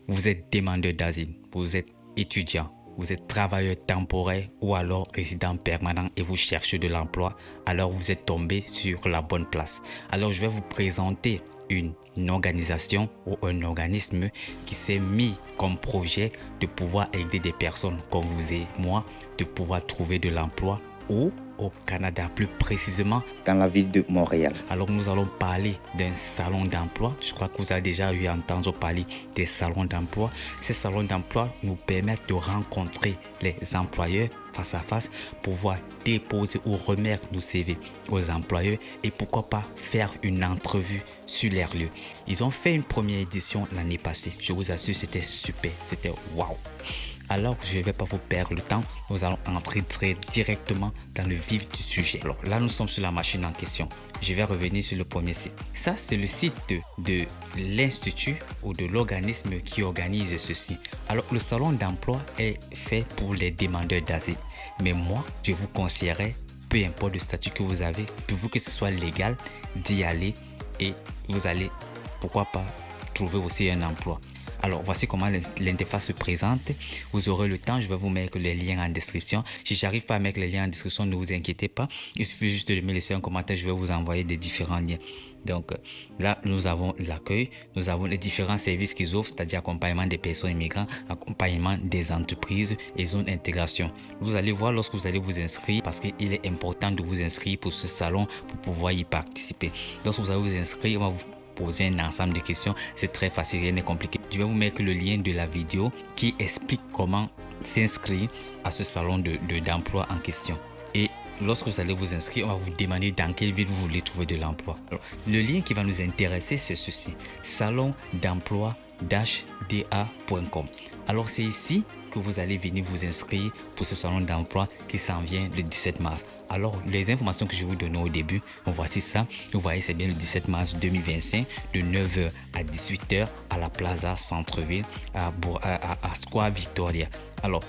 vous êtes demandeur d'asile, vous êtes étudiant, vous êtes travailleur temporaire ou alors résident permanent et vous cherchez de l'emploi, alors vous êtes tombé sur la bonne place. Alors je vais vous présenter une organisation ou un organisme qui s'est mis comme projet de pouvoir aider des personnes comme vous et moi de pouvoir trouver de l'emploi ou au Canada, plus précisément dans la ville de Montréal. Alors nous allons parler d'un salon d'emploi. Je crois que vous avez déjà eu entendu parler des salons d'emploi. Ces salons d'emploi nous permettent de rencontrer les employeurs face à face, pouvoir déposer ou remettre nos CV aux employeurs et pourquoi pas faire une entrevue sur leur lieu. Ils ont fait une première édition l'année passée. Je vous assure, c'était super, c'était waouh. Alors, je ne vais pas vous perdre le temps. Nous allons entrer très directement dans le vif du sujet. Alors là, nous sommes sur la machine en question. Je vais revenir sur le premier site. Ça, c'est le site de l'institut ou de l'organisme qui organise ceci. Alors, le salon d'emploi est fait pour les demandeurs d'asile. Mais moi, je vous conseillerais, peu importe le statut que vous avez, pour que ce soit légal, d'y aller et vous allez, pourquoi pas, trouver aussi un emploi. Alors, voici comment l'interface se présente. Vous aurez le temps, je vais vous mettre les liens en description. Si j'arrive pas à mettre les liens en description, ne vous inquiétez pas. Il suffit juste de me laisser un commentaire, je vais vous envoyer des différents liens. Donc là, nous avons l'accueil, nous avons les différents services qu'ils offrent, c'est-à-dire accompagnement des personnes immigrantes, accompagnement des entreprises et zone d'intégration. Vous allez voir lorsque vous allez vous inscrire, parce qu'il est important de vous inscrire pour ce salon pour pouvoir y participer. Lorsque vous allez vous inscrire, on va vous poser un ensemble de questions. C'est très facile, rien n'est compliqué. Je vais vous mettre le lien de la vidéo qui explique comment s'inscrire à ce salon d'emploi en question. Et lorsque vous allez vous inscrire, on va vous demander dans quelle ville vous voulez trouver de l'emploi. Le lien qui va nous intéresser, c'est ceci: salon d'emploi-da.com. Alors c'est ici que vous allez venir vous inscrire pour ce salon d'emploi qui s'en vient le 17 mars. Alors les informations que je vous donnais au début, voici ça. Vous voyez, c'est bien le 17 mars 2025 de 9h à 18h à la Plaza Centre-Ville à Square Victoria. Alors,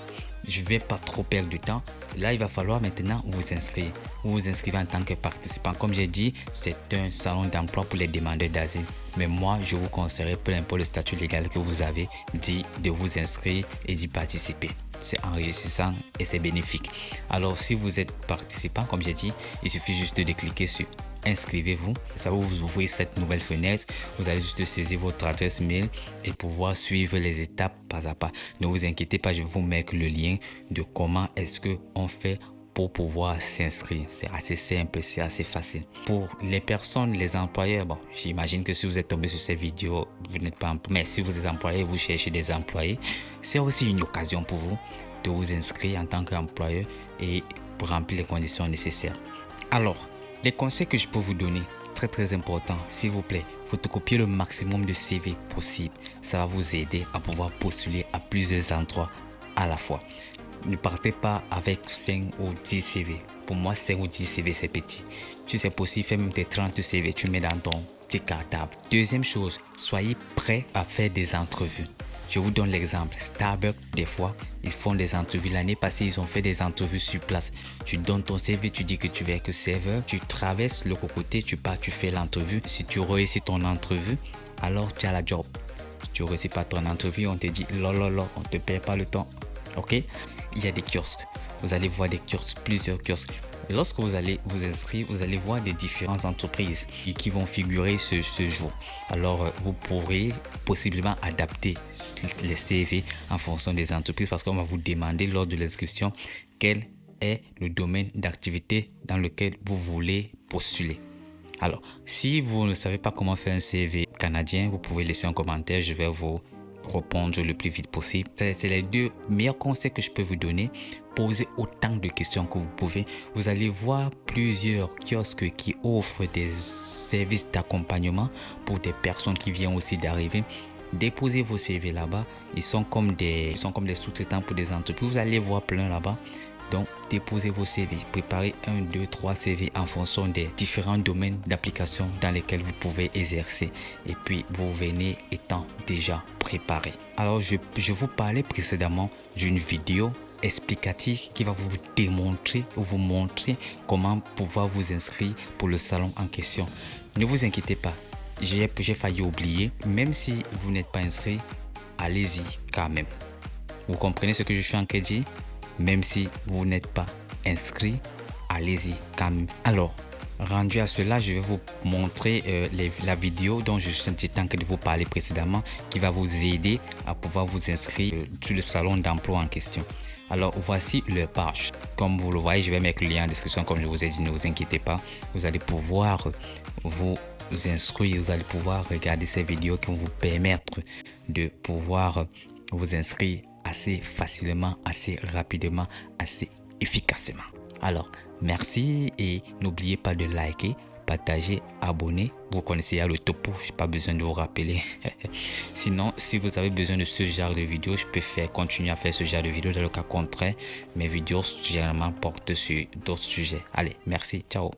je ne vais pas trop perdre du temps. Là, il va falloir maintenant vous inscrire. Vous vous inscrivez en tant que participant. Comme j'ai dit, c'est un salon d'emploi pour les demandeurs d'asile. Mais moi, je vous conseillerais, peu importe le statut légal que vous avez, de vous inscrire et d'y participer. C'est enrichissant et c'est bénéfique. Alors, si vous êtes participant, comme j'ai dit, il suffit juste de cliquer sur inscrivez-vous. Ça va vous ouvrir cette nouvelle fenêtre. Vous allez juste saisir votre adresse mail et pouvoir suivre les étapes pas à pas. Ne vous inquiétez pas, je vais vous mettre le lien de comment est-ce qu'on fait pour pouvoir s'inscrire. C'est assez simple, c'est assez facile. Pour les personnes, les employeurs, bon, j'imagine que si vous êtes tombé sur cette vidéo, vous n'êtes pas employé. Mais si vous êtes employé, vous cherchez des employés, c'est aussi une occasion pour vous de vous inscrire en tant qu'employeur et pour remplir les conditions nécessaires. Alors, les conseils que je peux vous donner, très important, s'il vous plaît, photocopiez le maximum de CV possible. Ça va vous aider à pouvoir postuler à plusieurs endroits à la fois. Ne partez pas avec 5 ou 10 CV. Pour moi, 5 ou 10 CV, c'est petit. Si c'est possible, fais même tes 30 CV, tu mets dans ton petit cartable. Deuxième chose, soyez prêts à faire des entrevues. Je vous donne l'exemple. Starbucks, des fois, ils font des entrevues. L'année passée, ils ont fait des entrevues sur place. Tu donnes ton CV, tu dis que tu veux être serveur. Tu traverses le cocotier, tu pars, tu fais l'entrevue. Si tu réussis ton entrevue, alors tu as la job. Si tu ne réussis pas ton entrevue, on te dit lololo, on ne te paie pas le temps. Ok? Il y a des kiosques. Vous allez voir des kiosques, plusieurs kiosques. Et lorsque vous allez vous inscrire, vous allez voir des différentes entreprises qui vont figurer ce jour. Alors, vous pourrez possiblement adapter les CV en fonction des entreprises parce qu'on va vous demander lors de l'inscription quel est le domaine d'activité dans lequel vous voulez postuler. Alors, si vous ne savez pas comment faire un CV canadien, vous pouvez laisser un commentaire, je vais vous répondre le plus vite possible. C'est les deux meilleurs conseils que je peux vous donner. Posez autant de questions que vous pouvez. Vous allez voir plusieurs kiosques qui offrent des services d'accompagnement pour des personnes qui viennent aussi d'arriver. Déposez vos CV là-bas. Ils sont comme des sous-traitants pour des entreprises. Vous allez voir plein là-bas. Donc, déposez vos CV. Préparez 1, 2, 3 CV en fonction des différents domaines d'application dans lesquels vous pouvez exercer. Et puis, vous venez étant déjà préparé. Alors, je vous parlais précédemment d'une vidéo explicative qui va vous démontrer ou vous montrer comment pouvoir vous inscrire pour le salon en question. Ne vous inquiétez pas. J'ai failli oublier. Même si vous n'êtes pas inscrit, allez-y quand même. Vous comprenez ce que je suis en train de dire? Même si vous n'êtes pas inscrit, allez-y quand même. Alors, rendu à cela, je vais vous montrer la vidéo dont je suis un petit temps de vous parler précédemment qui va vous aider à pouvoir vous inscrire sur le salon d'emploi en question. Alors, voici le page. Comme vous le voyez, je vais mettre le lien en description comme je vous ai dit, ne vous inquiétez pas. Vous allez pouvoir vous inscrire, vous allez pouvoir regarder ces vidéos qui vont vous permettre de pouvoir vous inscrire assez facilement, assez rapidement, assez efficacement. Alors, merci et n'oubliez pas de liker, partager, abonner. Vous connaissez le topo, je n'ai pas besoin de vous rappeler. Sinon, si vous avez besoin de ce genre de vidéos, je peux continuer à faire ce genre de vidéos. Dans le cas contraire, mes vidéos généralement portent sur d'autres sujets. Allez, merci, ciao.